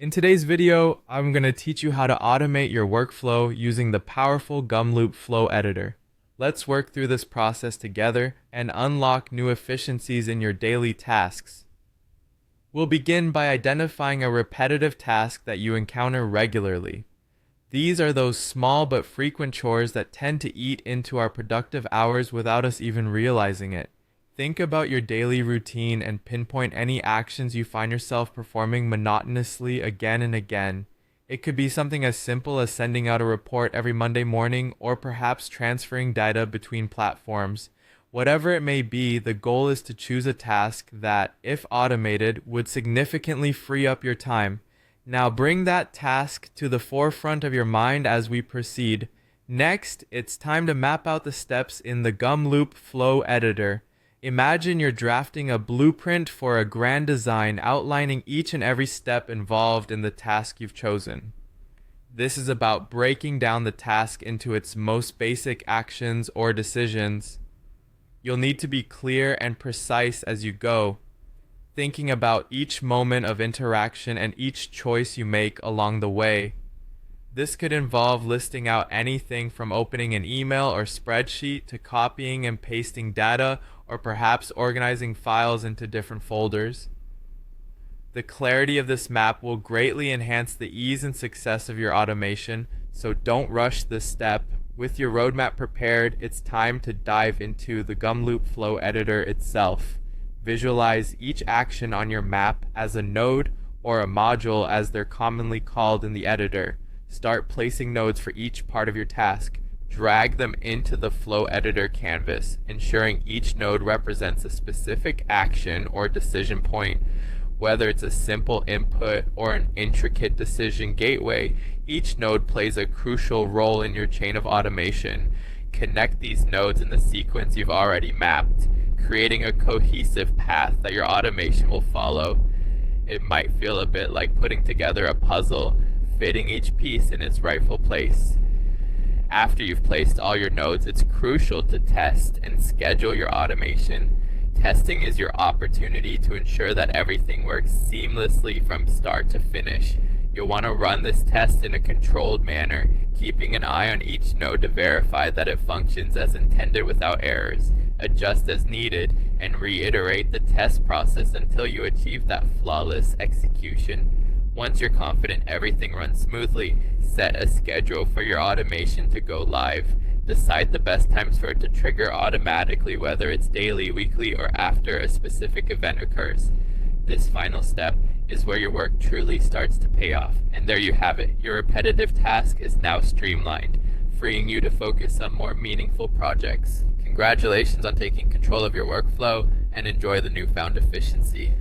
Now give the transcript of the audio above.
In today's video, I'm going to teach you how to automate your workflow using the powerful Gumloop flow editor. Let's work through this process together and unlock new efficiencies in your daily tasks. We'll begin by identifying a repetitive task that you encounter regularly. These are those small but frequent chores that tend to eat into our productive hours without us even realizing it. Think about your daily routine and pinpoint any actions you find yourself performing monotonously again and again. It could be something as simple as sending out a report every Monday morning, or perhaps transferring data between platforms. Whatever it may be, the goal is to choose a task that, if automated, would significantly free up your time. Now bring that task to the forefront of your mind as we proceed. Next, it's time to map out the steps in the Gumloop flow editor. Imagine you're drafting a blueprint for a grand design outlining each and every step involved in the task you've chosen. This is about breaking down the task into its most basic actions or decisions. You'll need to be clear and precise as you go, thinking about each moment of interaction and each choice you make along the way. This could involve listing out anything from opening an email or spreadsheet to copying and pasting data, or perhaps organizing files into different folders. The clarity of this map will greatly enhance the ease and success of your automation, so don't rush this step. With your roadmap prepared, it's time to dive into the Gumloop flow editor itself. Visualize each action on your map as a node, or a module as they're commonly called in the editor. Start placing nodes for each part of your task. Drag them into the flow editor canvas, ensuring each node represents a specific action or decision point. Whether it's a simple input or an intricate decision gateway, each node plays a crucial role in your chain of automation. Connect these nodes in the sequence you've already mapped, creating a cohesive path that your automation will follow. It might feel a bit like putting together a puzzle, fitting each piece in its rightful place. After you've placed all your nodes, it's crucial to test and schedule your automation. Testing is your opportunity to ensure that everything works seamlessly from start to finish. You'll want to run this test in a controlled manner, keeping an eye on each node to verify that it functions as intended without errors. Adjust as needed, and reiterate the test process until you achieve that flawless execution. Once you're confident everything runs smoothly, set a schedule for your automation to go live. Decide the best times for it to trigger automatically, whether it's daily, weekly, or after a specific event occurs. This final step is where your work truly starts to pay off. And there you have it. Your repetitive task is now streamlined, freeing you to focus on more meaningful projects. Congratulations on taking control of your workflow, and enjoy the newfound efficiency.